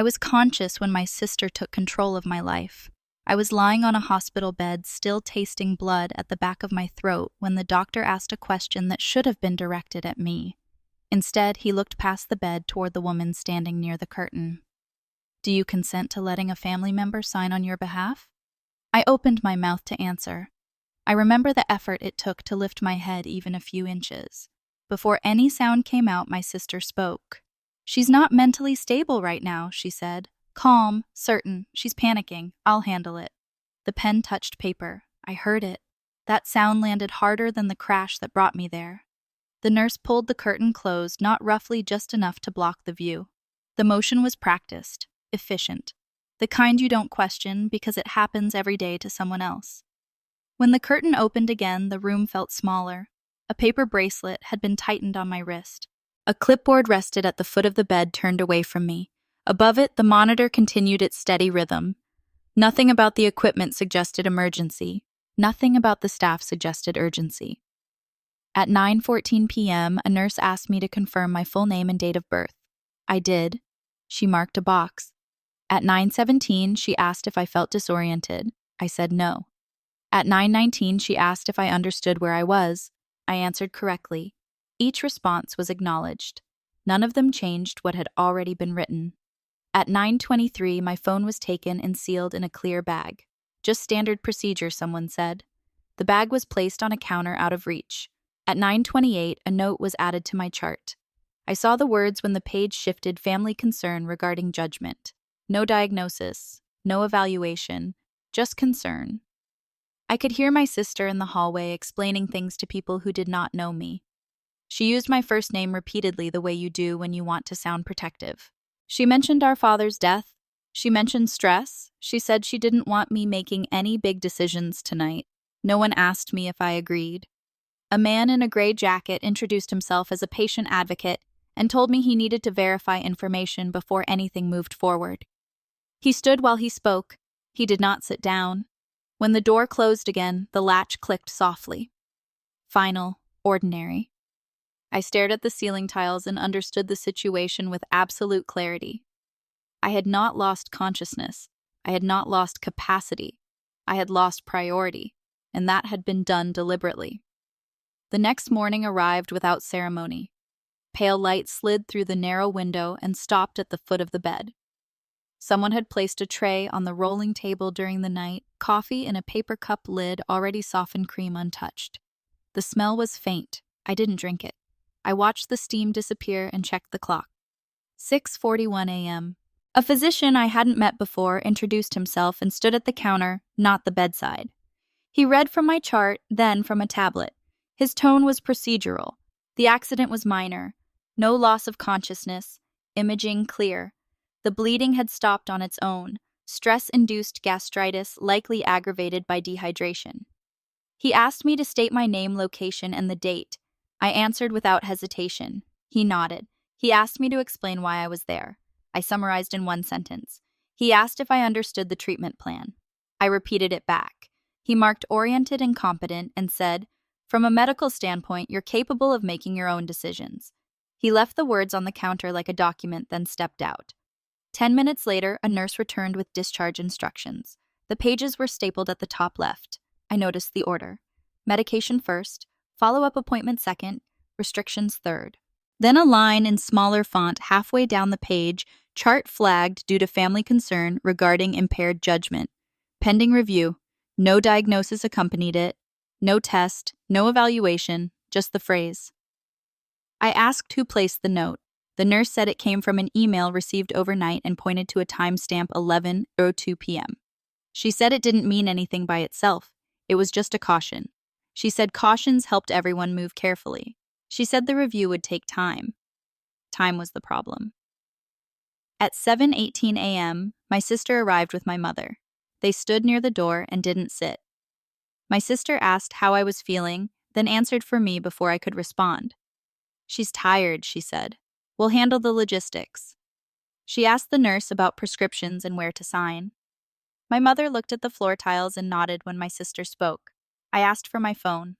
I was conscious when my sister took control of my life. I was lying on a hospital bed, still tasting blood at the back of my throat when the doctor asked a question that should have been directed at me. Instead, he looked past the bed toward the woman standing near the curtain. "Do you consent to letting a family member sign on your behalf?" I opened my mouth to answer. I remember the effort it took to lift my head even a few inches. Before any sound came out, my sister spoke. "She's not mentally stable right now," she said. "Calm, certain, she's panicking. I'll handle it." The pen touched paper. I heard it. That sound landed harder than the crash that brought me there. The nurse pulled the curtain closed, not roughly, just enough to block the view. The motion was practiced, efficient. The kind you don't question because it happens every day to someone else. When the curtain opened again, the room felt smaller. A paper bracelet had been tightened on my wrist. A clipboard rested at the foot of the bed, turned away from me. Above it, the monitor continued its steady rhythm. Nothing about the equipment suggested emergency. Nothing about the staff suggested urgency. At 9:14 p.m., a nurse asked me to confirm my full name and date of birth. I did. She marked a box. At 9:17, she asked if I felt disoriented. I said no. At 9:19, she asked if I understood where I was. I answered correctly. Each response was acknowledged. None of them changed what had already been written. At 9:23, my phone was taken and sealed in a clear bag. Just standard procedure, someone said. The bag was placed on a counter out of reach. At 9:28, a note was added to my chart. I saw the words when the page shifted: family concern regarding judgment. No diagnosis, no evaluation, just concern. I could hear my sister in the hallway explaining things to people who did not know me. She used my first name repeatedly, the way you do when you want to sound protective. She mentioned our father's death. She mentioned stress. She said she didn't want me making any big decisions tonight. No one asked me if I agreed. A man in a gray jacket introduced himself as a patient advocate and told me he needed to verify information before anything moved forward. He stood while he spoke. He did not sit down. When the door closed again, the latch clicked softly. Final, ordinary. I stared at the ceiling tiles and understood the situation with absolute clarity. I had not lost consciousness. I had not lost capacity. I had lost priority, and that had been done deliberately. The next morning arrived without ceremony. Pale light slid through the narrow window and stopped at the foot of the bed. Someone had placed a tray on the rolling table during the night, coffee in a paper cup lid, already softened cream untouched. The smell was faint. I didn't drink it. I watched the steam disappear and checked the clock. 6:41 a.m. A physician I hadn't met before introduced himself and stood at the counter, not the bedside. He read from my chart, then from a tablet. His tone was procedural. The accident was minor. No loss of consciousness. Imaging clear. The bleeding had stopped on its own. Stress-induced gastritis, likely aggravated by dehydration. He asked me to state my name, location, and the date. I answered without hesitation. He nodded. He asked me to explain why I was there. I summarized in one sentence. He asked if I understood the treatment plan. I repeated it back. He marked oriented and competent and said, "From a medical standpoint, you're capable of making your own decisions." He left the words on the counter like a document, then stepped out. 10 minutes later, a nurse returned with discharge instructions. The pages were stapled at the top left. I noticed the order. Medication first, follow-up appointment second, restrictions third. Then a line in smaller font halfway down the page, chart flagged due to family concern regarding impaired judgment. Pending review. No diagnosis accompanied it. No test, no evaluation, just the phrase. I asked who placed the note. The nurse said it came from an email received overnight and pointed to a timestamp 11:02 p.m. She said it didn't mean anything by itself. It was just a caution. She said cautions helped everyone move carefully. She said the review would take time. Time was the problem. At 7:18 a.m., my sister arrived with my mother. They stood near the door and didn't sit. My sister asked how I was feeling, then answered for me before I could respond. "She's tired," she said. "We'll handle the logistics." She asked the nurse about prescriptions and where to sign. My mother looked at the floor tiles and nodded when my sister spoke. I asked for my phone.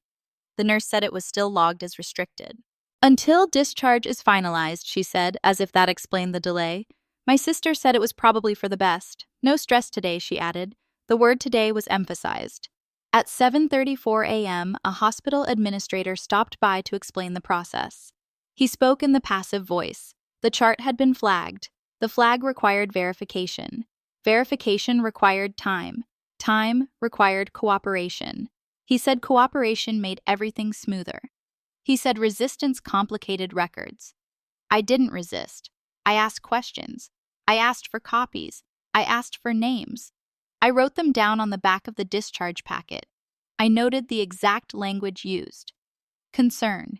The nurse said it was still logged as restricted. "Until discharge is finalized," she said, as if that explained the delay. My sister said it was probably for the best. No stress today, she added. The word today was emphasized. At 7:34 a.m., a hospital administrator stopped by to explain the process. He spoke in the passive voice. The chart had been flagged. The flag required verification. Verification required time. Time required cooperation. He said cooperation made everything smoother. He said resistance complicated records. I didn't resist. I asked questions. I asked for copies. I asked for names. I wrote them down on the back of the discharge packet. I noted the exact language used. Concern.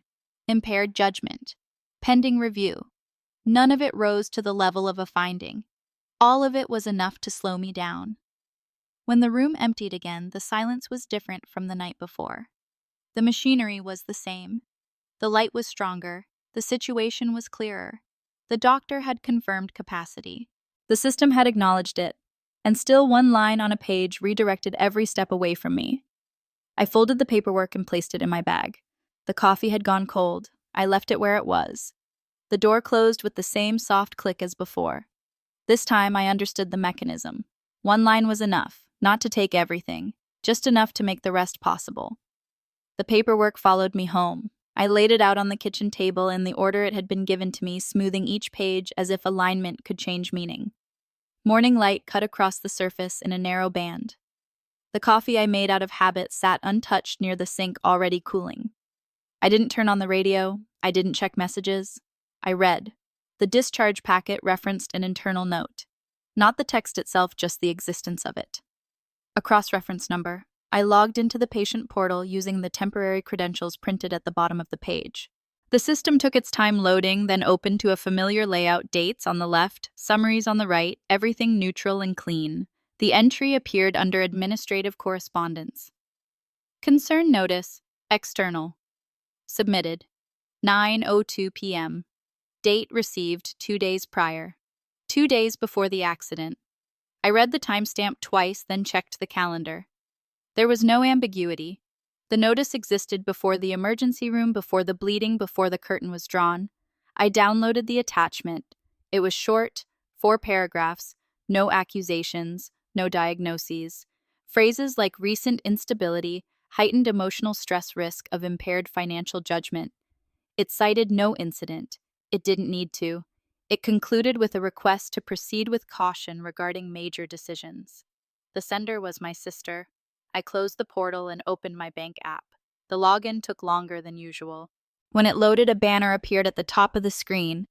Impaired judgment. Pending review. None of it rose to the level of a finding. All of it was enough to slow me down. When the room emptied again, the silence was different from the night before. The machinery was the same. The light was stronger. The situation was clearer. The doctor had confirmed capacity. The system had acknowledged it, and still one line on a page redirected every step away from me. I folded the paperwork and placed it in my bag. The coffee had gone cold. I left it where it was. The door closed with the same soft click as before. This time I understood the mechanism. One line was enough, not to take everything, just enough to make the rest possible. The paperwork followed me home. I laid it out on the kitchen table in the order it had been given to me, smoothing each page as if alignment could change meaning. Morning light cut across the surface in a narrow band. The coffee I made out of habit sat untouched near the sink, already cooling. I didn't turn on the radio. I didn't check messages. I read. The discharge packet referenced an internal note. Not the text itself, just the existence of it. A cross-reference number. I logged into the patient portal using the temporary credentials printed at the bottom of the page. The system took its time loading, then opened to a familiar layout, dates on the left, summaries on the right, everything neutral and clean. The entry appeared under administrative correspondence. Concern notice, external. Submitted. 9:02 p.m. Date received 2 days prior. 2 days before the accident. I read the timestamp twice, then checked the calendar. There was no ambiguity. The notice existed before the emergency room, before the bleeding, before the curtain was drawn. I downloaded the attachment. It was short, 4 paragraphs, no accusations, no diagnoses. Phrases like recent instability, heightened emotional stress risk of impaired financial judgment. It cited no incident. It didn't need to. It concluded with a request to proceed with caution regarding major decisions. The sender was my sister. I closed the portal and opened my bank app. The login took longer than usual. When it loaded, a banner appeared at the top of the screen.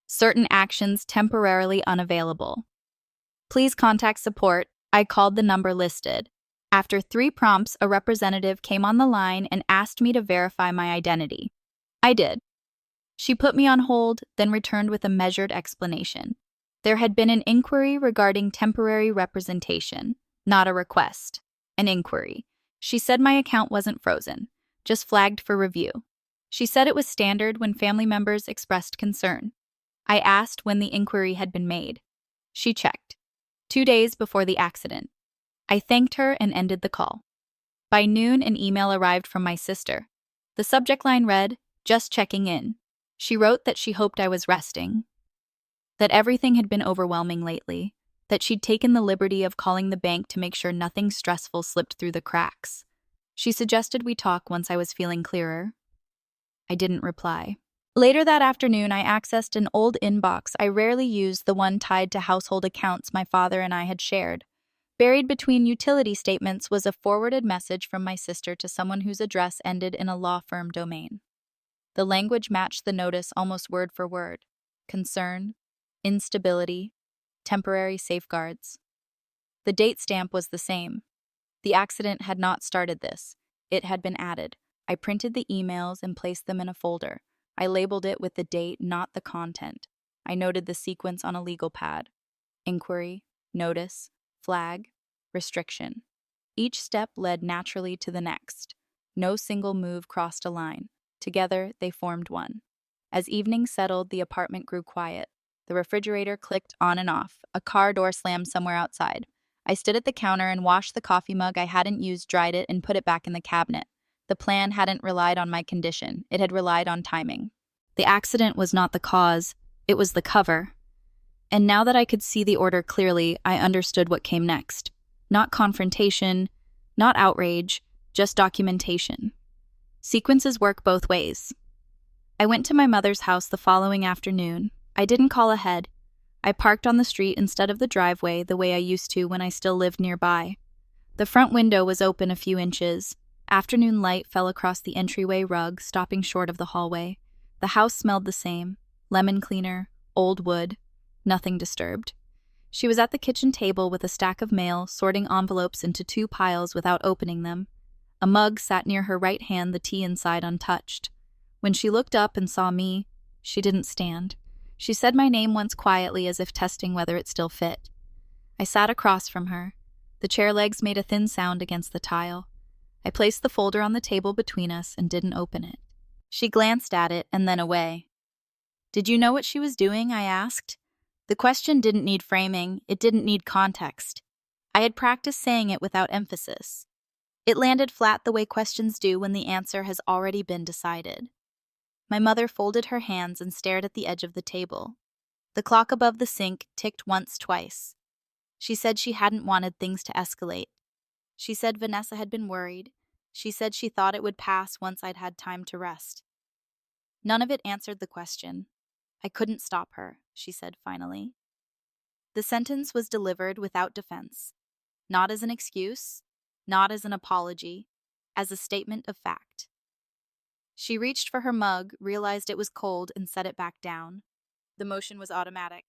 Certain actions temporarily unavailable. Please contact support. I called the number listed. After 3 prompts, a representative came on the line and asked me to verify my identity. I did. She put me on hold, then returned with a measured explanation. There had been an inquiry regarding temporary representation, not a request. An inquiry. She said my account wasn't frozen, just flagged for review. She said it was standard when family members expressed concern. I asked when the inquiry had been made. She checked. 2 days before the accident. I thanked her and ended the call. By noon, an email arrived from my sister. The subject line read, "Just checking in." She wrote that she hoped I was resting, that everything had been overwhelming lately, that she'd taken the liberty of calling the bank to make sure nothing stressful slipped through the cracks. She suggested we talk once I was feeling clearer. I didn't reply. Later that afternoon, I accessed an old inbox I rarely used, the one tied to household accounts my father and I had shared. Buried between utility statements was a forwarded message from my sister to someone whose address ended in a law firm domain. The language matched the notice almost word for word. Concern, instability, temporary safeguards. The date stamp was the same. The accident had not started this. It had been added. I printed the emails and placed them in a folder. I labeled it with the date, not the content. I noted the sequence on a legal pad. Inquiry, notice, flag, restriction. Each step led naturally to the next. No single move crossed a line. Together, they formed one. As evening settled, the apartment grew quiet. The refrigerator clicked on and off. A car door slammed somewhere outside. I stood at the counter and washed the coffee mug I hadn't used, dried it, and put it back in the cabinet. The plan hadn't relied on my condition. It had relied on timing. The accident was not the cause. It was the cover. And now that I could see the order clearly, I understood what came next. Not confrontation, not outrage, just documentation. Sequences work both ways. I went to my mother's house the following afternoon. I didn't call ahead. I parked on the street instead of the driveway the way I used to when I still lived nearby. The front window was open a few inches. Afternoon light fell across the entryway rug, stopping short of the hallway. The house smelled the same. Lemon cleaner, old wood, nothing disturbed. She was at the kitchen table with a stack of mail, sorting envelopes into 2 piles without opening them. A mug sat near her right hand, the tea inside untouched. When she looked up and saw me, she didn't stand. She said my name once quietly, as if testing whether it still fit. I sat across from her. The chair legs made a thin sound against the tile. I placed the folder on the table between us and didn't open it. She glanced at it and then away. "Did you know what she was doing?" I asked. The question didn't need framing, it didn't need context. I had practiced saying it without emphasis. It landed flat the way questions do when the answer has already been decided. My mother folded her hands and stared at the edge of the table. The clock above the sink ticked once, twice. She said she hadn't wanted things to escalate. She said Vanessa had been worried. She said she thought it would pass once I'd had time to rest. None of it answered the question. I couldn't stop her, she said finally. The sentence was delivered without defense. Not as an excuse, not as an apology, as a statement of fact. She reached for her mug, realized it was cold, and set it back down. The motion was automatic.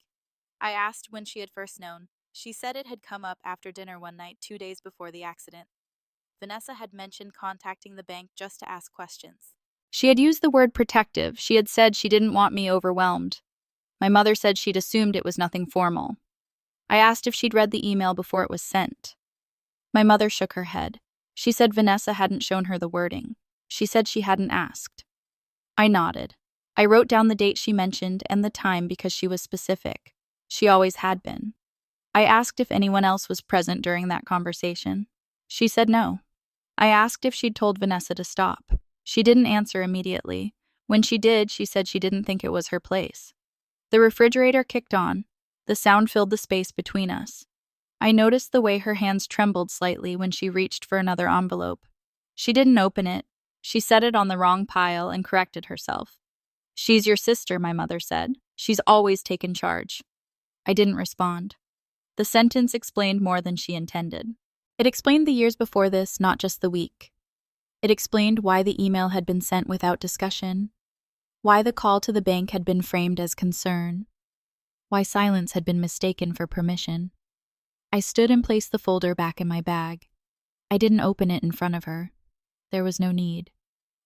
I asked when she had first known. She said it had come up after dinner one night 2 days before the accident. Vanessa had mentioned contacting the bank just to ask questions. She had used the word protective. She had said she didn't want me overwhelmed. My mother said she'd assumed it was nothing formal. I asked if she'd read the email before it was sent. My mother shook her head. She said Vanessa hadn't shown her the wording. She said she hadn't asked. I nodded. I wrote down the date she mentioned and the time because she was specific. She always had been. I asked if anyone else was present during that conversation. She said no. I asked if she'd told Vanessa to stop. She didn't answer immediately. When she did, she said she didn't think it was her place. The refrigerator kicked on. The sound filled the space between us. I noticed the way her hands trembled slightly when she reached for another envelope. She didn't open it. She set it on the wrong pile and corrected herself. "She's your sister," my mother said. "She's always taken charge." I didn't respond. The sentence explained more than she intended. It explained the years before this, not just the week. It explained why the email had been sent without discussion, why the call to the bank had been framed as concern, why silence had been mistaken for permission. I stood and placed the folder back in my bag. I didn't open it in front of her. There was no need.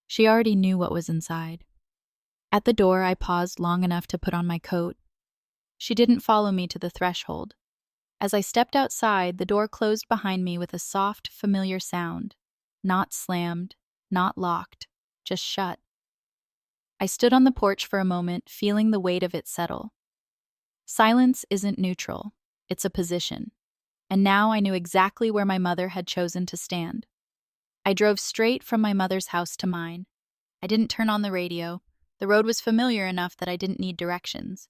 She already knew what was inside. At the door, I paused long enough to put on my coat. She didn't follow me to the threshold. As I stepped outside, the door closed behind me with a soft, familiar sound. Not slammed, not locked, just shut. I stood on the porch for a moment, feeling the weight of it settle. Silence isn't neutral. It's a position. And now I knew exactly where my mother had chosen to stand. I drove straight from my mother's house to mine. I didn't turn on the radio. The road was familiar enough that I didn't need directions.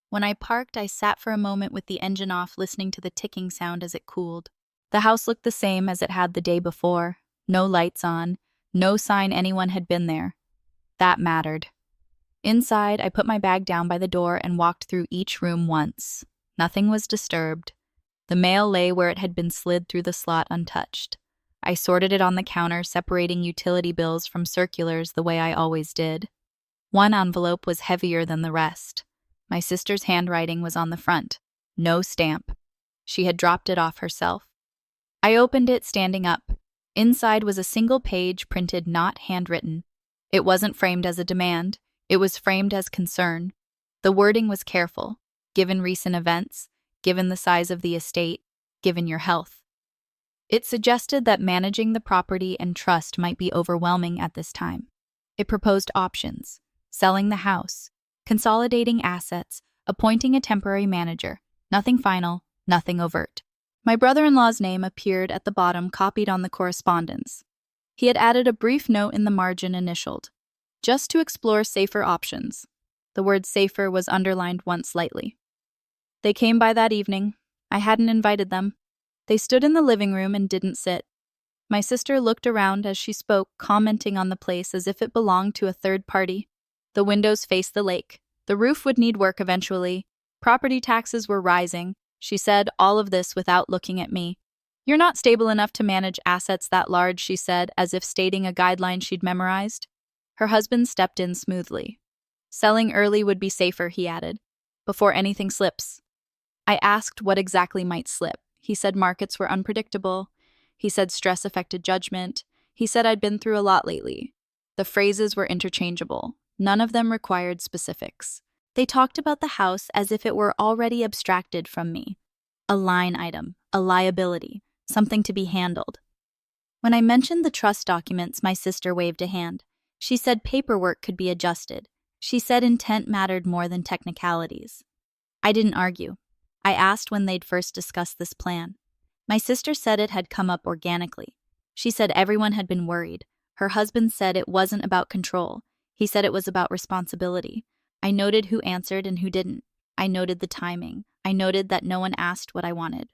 When I parked, I sat for a moment with the engine off, listening to the ticking sound as it cooled. The house looked the same as it had the day before. No lights on, no sign anyone had been there. That mattered. Inside, I put my bag down by the door and walked through each room once. Nothing was disturbed. The mail lay where it had been slid through the slot untouched. I sorted it on the counter, separating utility bills from circulars the way I always did. One envelope was heavier than the rest. My sister's handwriting was on the front. No stamp. She had dropped it off herself. I opened it standing up. Inside was a single page printed, not handwritten. It wasn't framed as a demand. It was framed as concern. The wording was careful, given recent events, given the size of the estate, given your health. It suggested that managing the property and trust might be overwhelming at this time. It proposed options: selling the house, consolidating assets, appointing a temporary manager. Nothing final, nothing overt. My brother-in-law's name appeared at the bottom, copied on the correspondence. He had added a brief note in the margin, initialed, "Just to explore safer options." The word safer was underlined once lightly. They came by that evening. I hadn't invited them. They stood in the living room and didn't sit. My sister looked around as she spoke, commenting on the place as if it belonged to a third party. The windows faced the lake. The roof would need work eventually. Property taxes were rising. She said all of this without looking at me. "You're not stable enough to manage assets that large," she said, as if stating a guideline she'd memorized. Her husband stepped in smoothly. "Selling early would be safer," he added, "before anything slips." I asked what exactly might slip. He said markets were unpredictable. He said stress affected judgment. He said I'd been through a lot lately. The phrases were interchangeable. None of them required specifics. They talked about the house as if it were already abstracted from me. A line item, a liability, something to be handled. When I mentioned the trust documents, my sister waved a hand. She said paperwork could be adjusted. She said intent mattered more than technicalities. I didn't argue. I asked when they'd first discussed this plan. My sister said it had come up organically. She said everyone had been worried. Her husband said it wasn't about control. He said it was about responsibility. I noted who answered and who didn't. I noted the timing. I noted that no one asked what I wanted.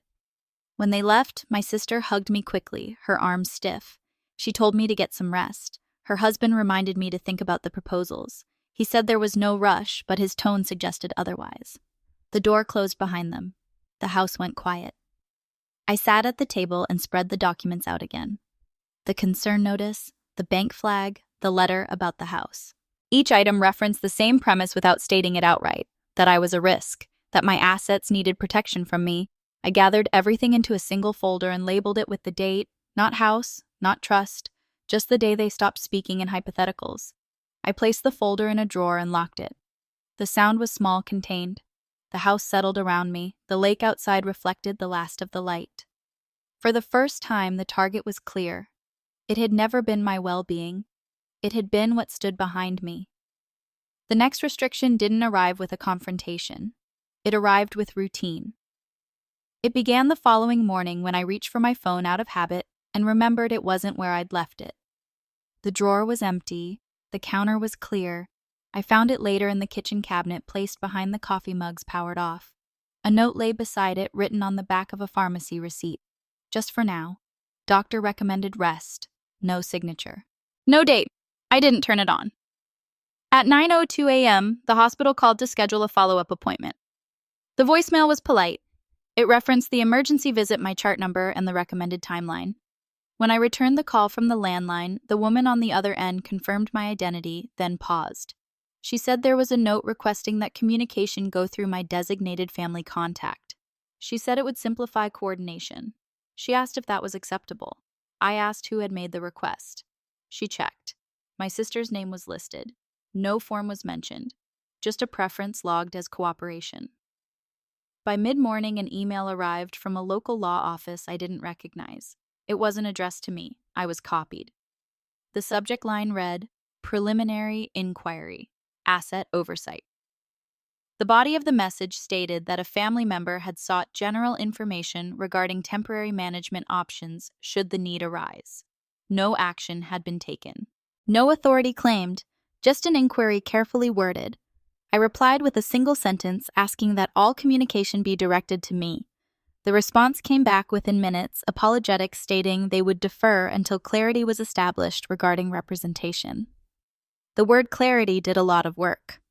When they left, my sister hugged me quickly, her arms stiff. She told me to get some rest. Her husband reminded me to think about the proposals. He said there was no rush, but his tone suggested otherwise. The door closed behind them. The house went quiet. I sat at the table and spread the documents out again. The concern notice, the bank flag, the letter about the house. Each item referenced the same premise without stating it outright, that I was a risk, that my assets needed protection from me. I gathered everything into a single folder and labeled it with the date, not house, not trust, just the day they stopped speaking in hypotheticals. I placed the folder in a drawer and locked it. The sound was small, contained. The house settled around me. The lake outside reflected the last of the light. For the first time, the target was clear. It had never been my well-being. It had been what stood behind me. The next restriction didn't arrive with a confrontation. It arrived with routine. It began the following morning when I reached for my phone out of habit and remembered it wasn't where I'd left it. The drawer was empty. The counter was clear. I found it later in the kitchen cabinet placed behind the coffee mugs powered off. A note lay beside it written on the back of a pharmacy receipt. Just for now. Doctor recommended rest. No signature. No date. I didn't turn it on. At 9:02 a.m., the hospital called to schedule a follow-up appointment. The voicemail was polite. It referenced the emergency visit, my chart number, and the recommended timeline. When I returned the call from the landline, the woman on the other end confirmed my identity, then paused. She said there was a note requesting that communication go through my designated family contact. She said it would simplify coordination. She asked if that was acceptable. I asked who had made the request. She checked. My sister's name was listed. No form was mentioned, just a preference logged as cooperation. By mid-morning, an email arrived from a local law office I didn't recognize. It wasn't addressed to me. I was copied. The subject line read, "Preliminary Inquiry, Asset Oversight." The body of the message stated that a family member had sought general information regarding temporary management options should the need arise. No action had been taken. No authority claimed, just an inquiry carefully worded. I replied with a single sentence asking that all communication be directed to me. The response came back within minutes, apologetic, stating they would defer until clarity was established regarding representation. The word clarity did a lot of work.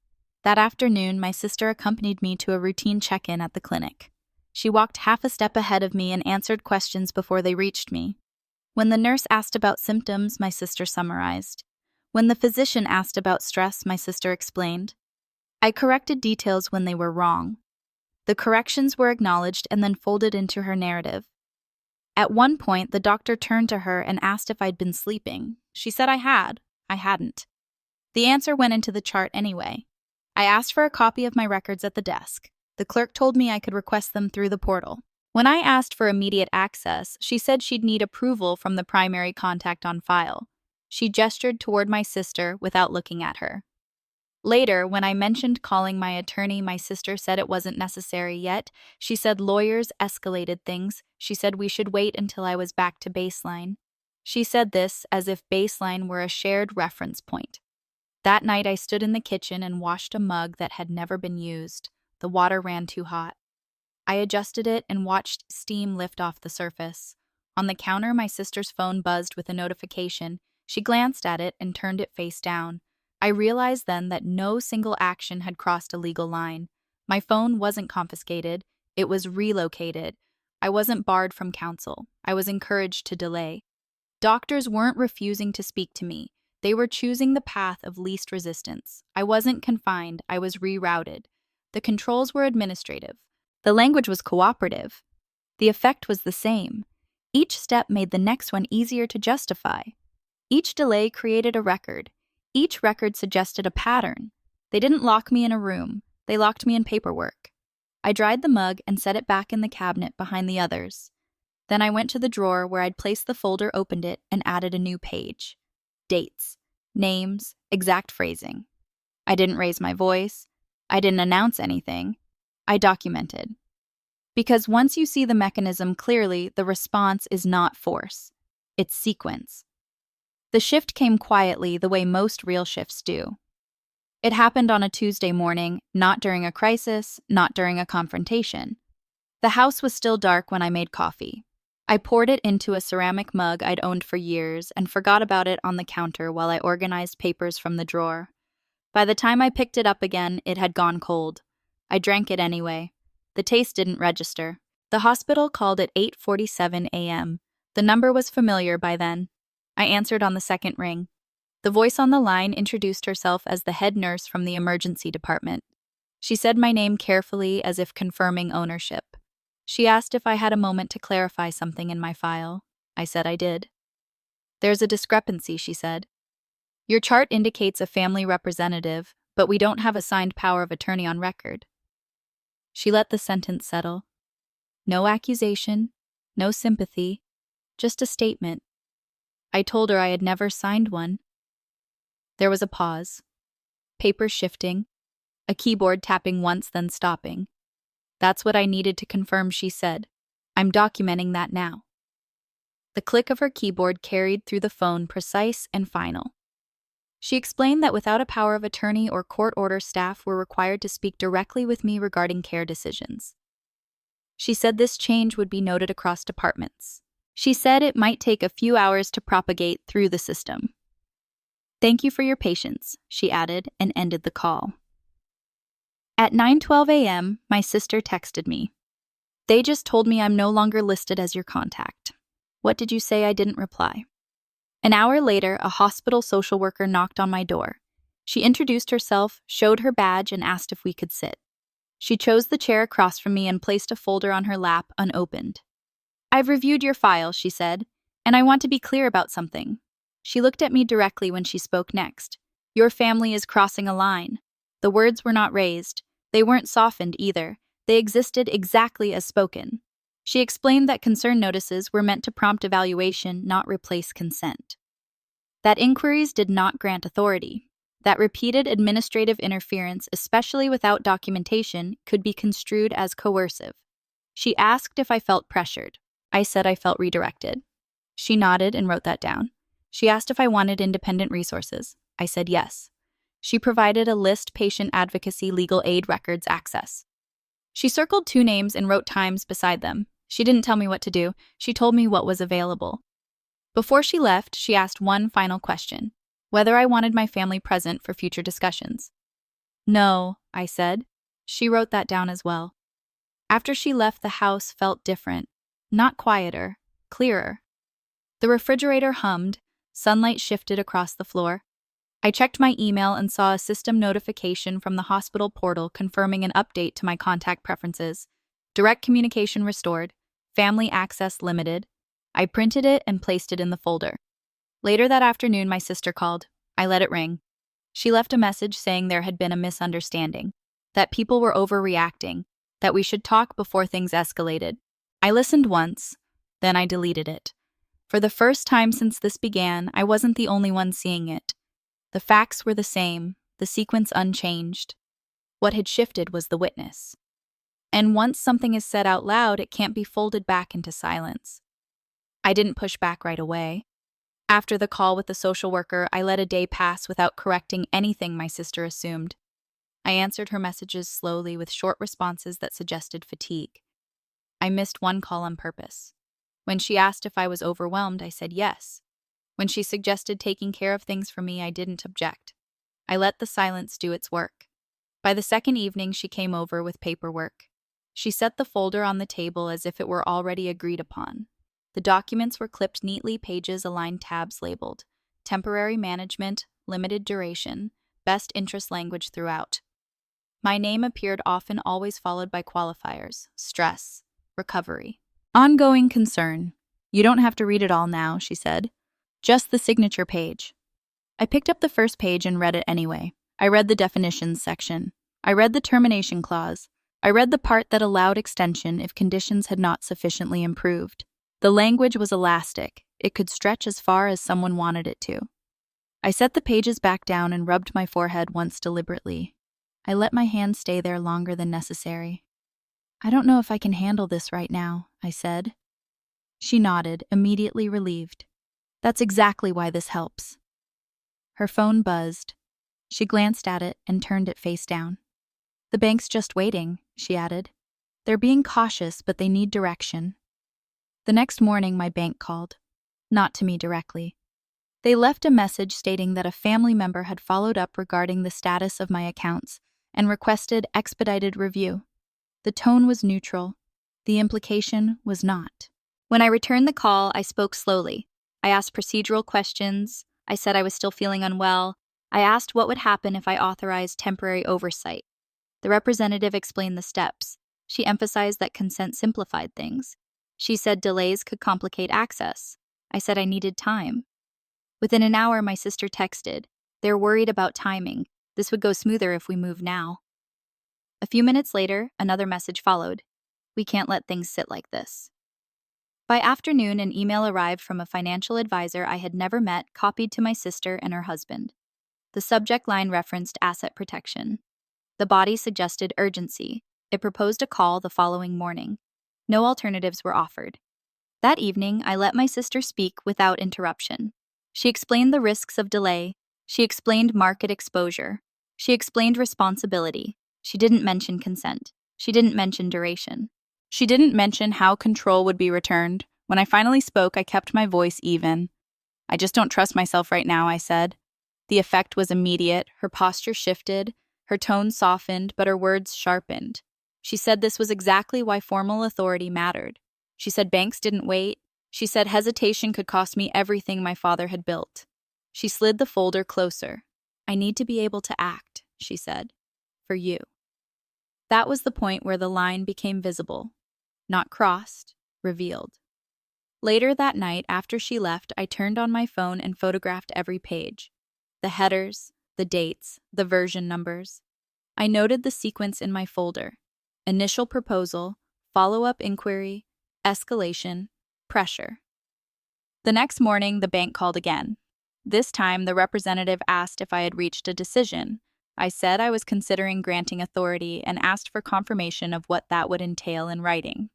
That afternoon, my sister accompanied me to a routine check-in at the clinic. She walked half a step ahead of me and answered questions before they reached me. When the nurse asked about symptoms, my sister summarized. When the physician asked about stress, my sister explained. I corrected details when they were wrong. The corrections were acknowledged and then folded into her narrative. At one point, the doctor turned to her and asked if I'd been sleeping. She said I had. I hadn't. The answer went into the chart anyway. I asked for a copy of my records at the desk. The clerk told me I could request them through the portal. When I asked for immediate access, she said she'd need approval from the primary contact on file. She gestured toward my sister without looking at her. Later, when I mentioned calling my attorney, my sister said it wasn't necessary yet. She said lawyers escalated things. She said we should wait until I was back to baseline. She said this as if baseline were a shared reference point. That night, I stood in the kitchen and washed a mug that had never been used. The water ran too hot. I adjusted it and watched steam lift off the surface. On the counter, my sister's phone buzzed with a notification. She glanced at it and turned it face down. I realized then that no single action had crossed a legal line. My phone wasn't confiscated, it was relocated. I wasn't barred from counsel. I was encouraged to delay. Doctors weren't refusing to speak to me. They were choosing the path of least resistance. I wasn't confined, I was rerouted. The controls were administrative. The language was cooperative. The effect was the same. Each step made the next one easier to justify. Each delay created a record. Each record suggested a pattern. They didn't lock me in a room. They locked me in paperwork. I dried the mug and set it back in the cabinet behind the others. Then I went to the drawer where I'd placed the folder, opened it, and added a new page. Dates, names, exact phrasing. I didn't raise my voice. I didn't announce anything. I documented. Because once you see the mechanism clearly, the response is not force. It's sequence. The shift came quietly, the way most real shifts do. It happened on a Tuesday morning, not during a crisis, not during a confrontation. The house was still dark when I made coffee. I poured it into a ceramic mug I'd owned for years and forgot about it on the counter while I organized papers from the drawer. By the time I picked it up again, it had gone cold. I drank it anyway. The taste didn't register. The hospital called at 8:47 a.m. The number was familiar by then. I answered on the second ring. The voice on the line introduced herself as the head nurse from the emergency department. She said my name carefully as if confirming ownership. She asked if I had a moment to clarify something in my file. I said I did. There's a discrepancy, she said. Your chart indicates a family representative, but we don't have a signed power of attorney on record. She let the sentence settle. No accusation, no sympathy, just a statement. I told her I had never signed one. There was a pause. Papers shifting, a keyboard tapping once then stopping. That's what I needed to confirm, she said. I'm documenting that now. The click of her keyboard carried through the phone, precise and final. She explained that without a power of attorney or court order, staff were required to speak directly with me regarding care decisions. She said this change would be noted across departments. She said it might take a few hours to propagate through the system. Thank you for your patience, she added, and ended the call. At 9:12 a.m., my sister texted me. They just told me I'm no longer listed as your contact. What did you say? I didn't reply. An hour later, a hospital social worker knocked on my door. She introduced herself, showed her badge, and asked if we could sit. She chose the chair across from me and placed a folder on her lap, unopened. I've reviewed your file, she said, and I want to be clear about something. She looked at me directly when she spoke next. Your family is crossing a line. The words were not raised. They weren't softened either. They existed exactly as spoken. She explained that concern notices were meant to prompt evaluation, not replace consent. That inquiries did not grant authority. That repeated administrative interference, especially without documentation, could be construed as coercive. She asked if I felt pressured. I said I felt redirected. She nodded and wrote that down. She asked if I wanted independent resources. I said yes. She provided a list: patient advocacy, legal aid, records, access. She circled 2 names and wrote times beside them. She didn't tell me what to do. She told me what was available. Before she left, she asked one final question: whether I wanted my family present for future discussions. No, I said. She wrote that down as well. After she left, the house felt different. Not quieter, clearer. The refrigerator hummed. Sunlight shifted across the floor. I checked my email and saw a system notification from the hospital portal confirming an update to my contact preferences. Direct communication restored. Family access limited. I printed it and placed it in the folder. Later that afternoon, my sister called. I let it ring. She left a message saying there had been a misunderstanding, that people were overreacting, that we should talk before things escalated. I listened once, then I deleted it. For the first time since this began, I wasn't the only one seeing it. The facts were the same, the sequence unchanged. What had shifted was the witness. And once something is said out loud, it can't be folded back into silence. I didn't push back right away. After the call with the social worker, I let a day pass without correcting anything my sister assumed. I answered her messages slowly with short responses that suggested fatigue. I missed one call on purpose. When she asked if I was overwhelmed, I said yes. When she suggested taking care of things for me, I didn't object. I let the silence do its work. By the second evening, she came over with paperwork. She set the folder on the table as if it were already agreed upon. The documents were clipped neatly, pages aligned, tabs labeled. Temporary management, limited duration, best interest language throughout. My name appeared often, always followed by qualifiers: stress, recovery, ongoing concern. You don't have to read it all now, she said. Just the signature page. I picked up the first page and read it anyway. I read the definitions section. I read the termination clause. I read the part that allowed extension if conditions had not sufficiently improved. The language was elastic. It could stretch as far as someone wanted it to. I set the pages back down and rubbed my forehead once deliberately. I let my hand stay there longer than necessary. I don't know if I can handle this right now, I said. She nodded, immediately relieved. That's exactly why this helps. Her phone buzzed. She glanced at it and turned it face down. The bank's just waiting, she added. They're being cautious, but they need direction. The next morning, my bank called. Not to me directly. They left a message stating that a family member had followed up regarding the status of my accounts and requested expedited review. The tone was neutral. The implication was not. When I returned the call, I spoke slowly. I asked procedural questions. I said I was still feeling unwell. I asked what would happen if I authorized temporary oversight. The representative explained the steps. She emphasized that consent simplified things. She said delays could complicate access. I said I needed time. Within an hour, my sister texted. They're worried about timing. This would go smoother if we move now. A few minutes later, another message followed. We can't let things sit like this. By afternoon, an email arrived from a financial advisor I had never met, copied to my sister and her husband. The subject line referenced asset protection. The body suggested urgency. It proposed a call the following morning. No alternatives were offered. That evening, I let my sister speak without interruption. She explained the risks of delay. She explained market exposure. She explained responsibility. She didn't mention consent. She didn't mention duration. She didn't mention how control would be returned. When I finally spoke, I kept my voice even. I just don't trust myself right now, I said. The effect was immediate. Her posture shifted. Her tone softened, but her words sharpened. She said this was exactly why formal authority mattered. She said banks didn't wait. She said hesitation could cost me everything my father had built. She slid the folder closer. I need to be able to act, she said. For you. That was the point where the line became visible. Not crossed, revealed. Later that night, after she left, I turned on my phone and photographed every page. The headers, the dates, the version numbers. I noted the sequence in my folder. Initial proposal, follow-up inquiry, escalation, pressure. The next morning, the bank called again. This time, the representative asked if I had reached a decision. I said I was considering granting authority and asked for confirmation of what that would entail in writing.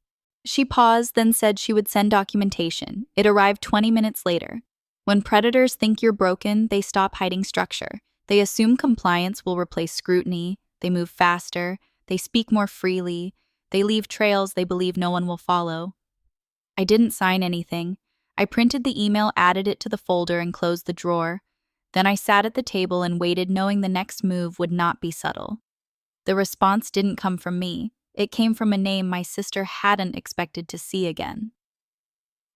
She paused, then said she would send documentation. It arrived 20 minutes later. When predators think you're broken, they stop hiding structure. They assume compliance will replace scrutiny. They move faster. They speak more freely. They leave trails they believe no one will follow. I didn't sign anything. I printed the email, added it to the folder, and closed the drawer. Then I sat at the table and waited, knowing the next move would not be subtle. The response didn't come from me. It came from a name my sister hadn't expected to see again.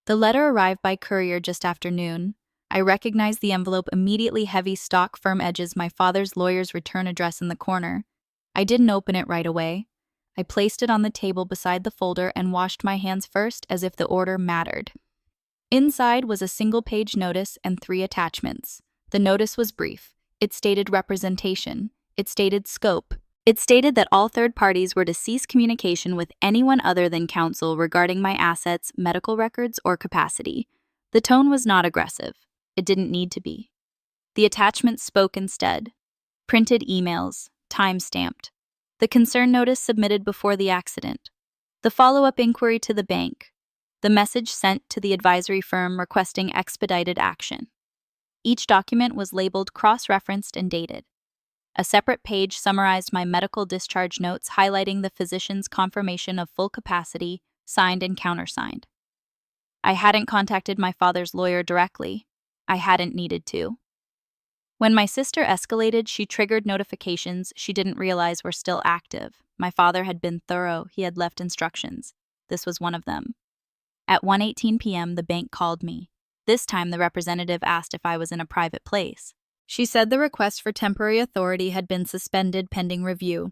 The letter arrived by courier just after noon. I recognized the envelope immediately, heavy, stock, firm edges, my father's lawyer's return address in the corner. I didn't open it right away. I placed it on the table beside the folder and washed my hands first, as if the order mattered. Inside was a single-page notice and 3 attachments. The notice was brief. It stated representation. It stated scope. It stated that all third parties were to cease communication with anyone other than counsel regarding my assets, medical records, or capacity. The tone was not aggressive. It didn't need to be. The attachments spoke instead. Printed emails, time-stamped. The concern notice submitted before the accident. The follow-up inquiry to the bank. The message sent to the advisory firm requesting expedited action. Each document was labeled, cross-referenced, and dated. A separate page summarized my medical discharge notes, highlighting the physician's confirmation of full capacity, signed and countersigned. I hadn't contacted my father's lawyer directly. I hadn't needed to. When my sister escalated, she triggered notifications she didn't realize were still active. My father had been thorough. He had left instructions. This was one of them. At 1:18 p.m., the bank called me. This time, the representative asked if I was in a private place. She said the request for temporary authority had been suspended pending review.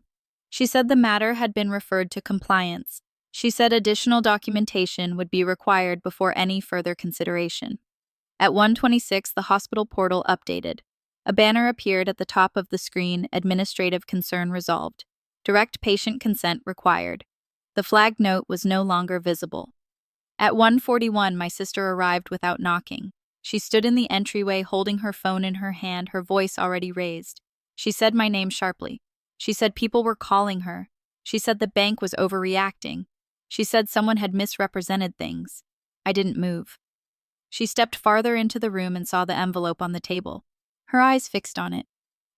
She said the matter had been referred to compliance. She said additional documentation would be required before any further consideration. At 1:26, the hospital portal updated. A banner appeared at the top of the screen, administrative concern resolved. Direct patient consent required. The flagged note was no longer visible. At 1:41, my sister arrived without knocking. She stood in the entryway holding her phone in her hand, her voice already raised. She said my name sharply. She said people were calling her. She said the bank was overreacting. She said someone had misrepresented things. I didn't move. She stepped farther into the room and saw the envelope on the table. Her eyes fixed on it.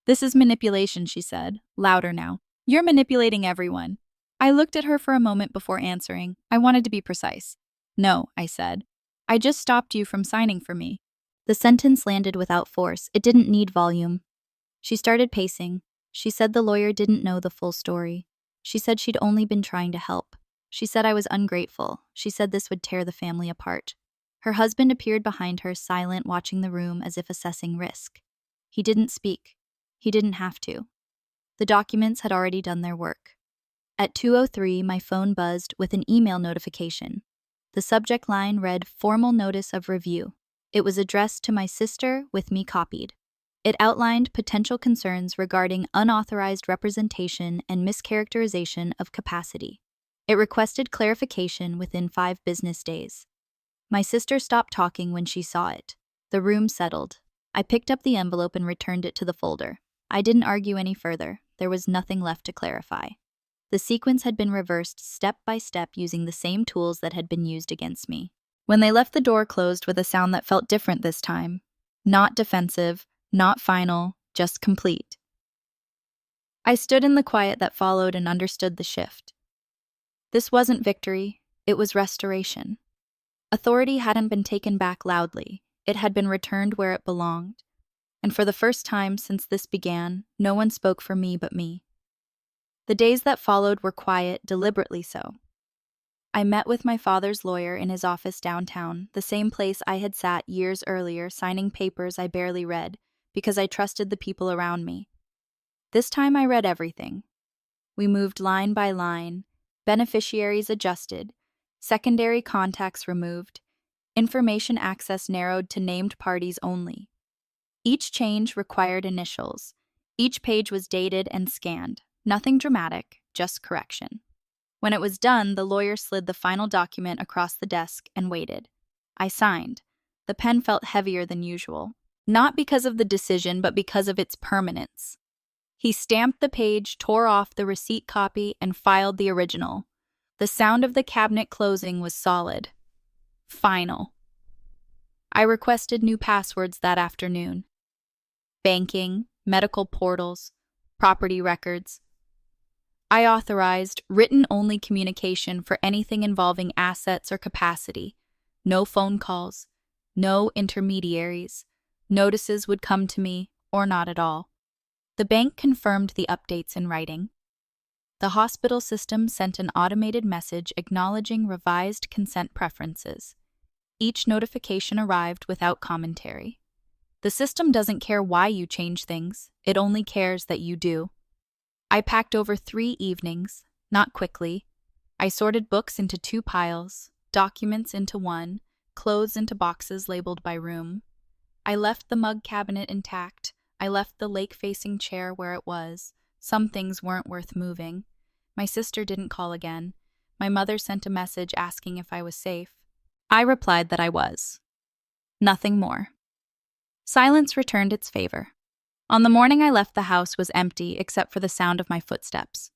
"This is manipulation," she said, louder now. "You're manipulating everyone." I looked at her for a moment before answering. I wanted to be precise. "No," I said. "I just stopped you from signing for me." The sentence landed without force. It didn't need volume. She started pacing. She said the lawyer didn't know the full story. She said she'd only been trying to help. She said I was ungrateful. She said this would tear the family apart. Her husband appeared behind her, silent, watching the room as if assessing risk. He didn't speak. He didn't have to. The documents had already done their work. At 2:03, my phone buzzed with an email notification. The subject line read, "Formal Notice of Review." It was addressed to my sister, with me copied. It outlined potential concerns regarding unauthorized representation and mischaracterization of capacity. It requested clarification within 5 business days. My sister stopped talking when she saw it. The room settled. I picked up the envelope and returned it to the folder. I didn't argue any further. There was nothing left to clarify. The sequence had been reversed step by step using the same tools that had been used against me. When they left, the door closed with a sound that felt different this time. Not defensive, not final, just complete. I stood in the quiet that followed and understood the shift. This wasn't victory, it was restoration. Authority hadn't been taken back loudly. It had been returned where it belonged. And for the first time since this began, no one spoke for me but me. The days that followed were quiet, deliberately so. I met with my father's lawyer in his office downtown, the same place I had sat years earlier signing papers I barely read, because I trusted the people around me. This time I read everything. We moved line by line, beneficiaries adjusted, secondary contacts removed, information access narrowed to named parties only. Each change required initials. Each page was dated and scanned. Nothing dramatic, just correction. When it was done, the lawyer slid the final document across the desk and waited. I signed. The pen felt heavier than usual, not because of the decision, but because of its permanence. He stamped the page, tore off the receipt copy, and filed the original. The sound of the cabinet closing was solid. Final. I requested new passwords that afternoon. Banking, medical portals, property records. I authorized written-only communication for anything involving assets or capacity. No phone calls, no intermediaries. Notices would come to me, or not at all. The bank confirmed the updates in writing. The hospital system sent an automated message acknowledging revised consent preferences. Each notification arrived without commentary. The system doesn't care why you change things, it only cares that you do. I packed over 3 evenings, not quickly. I sorted books into 2 piles, documents into 1, clothes into boxes labeled by room. I left the mug cabinet intact. I left the lake-facing chair where it was. Some things weren't worth moving. My sister didn't call again. My mother sent a message asking if I was safe. I replied that I was. Nothing more. Silence returned its favor. On the morning I left, the house was empty except for the sound of my footsteps.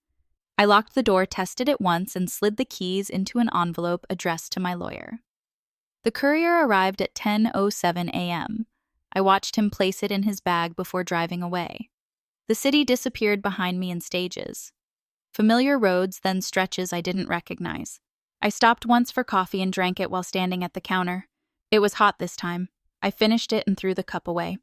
I locked the door, tested it once, and slid the keys into an envelope addressed to my lawyer. The courier arrived at 10:07 a.m. I watched him place it in his bag before driving away. The city disappeared behind me in stages. Familiar roads, then stretches I didn't recognize. I stopped once for coffee and drank it while standing at the counter. It was hot this time. I finished it and threw the cup away.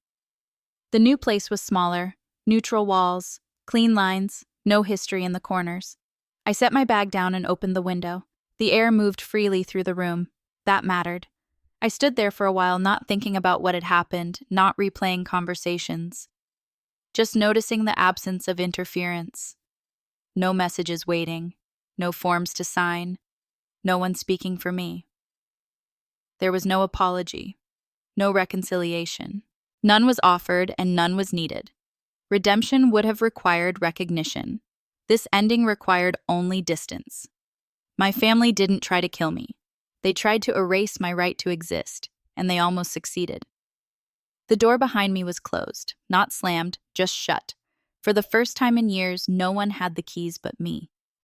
The new place was smaller, neutral walls, clean lines, no history in the corners. I set my bag down and opened the window. The air moved freely through the room. That mattered. I stood there for a while, not thinking about what had happened, not replaying conversations, just noticing the absence of interference. No messages waiting, no forms to sign, no one speaking for me. There was no apology, no reconciliation. None was offered and none was needed. Redemption would have required recognition. This ending required only distance. My family didn't try to kill me. They tried to erase my right to exist, and they almost succeeded. The door behind me was closed, not slammed, just shut. For the first time in years, no one had the keys but me.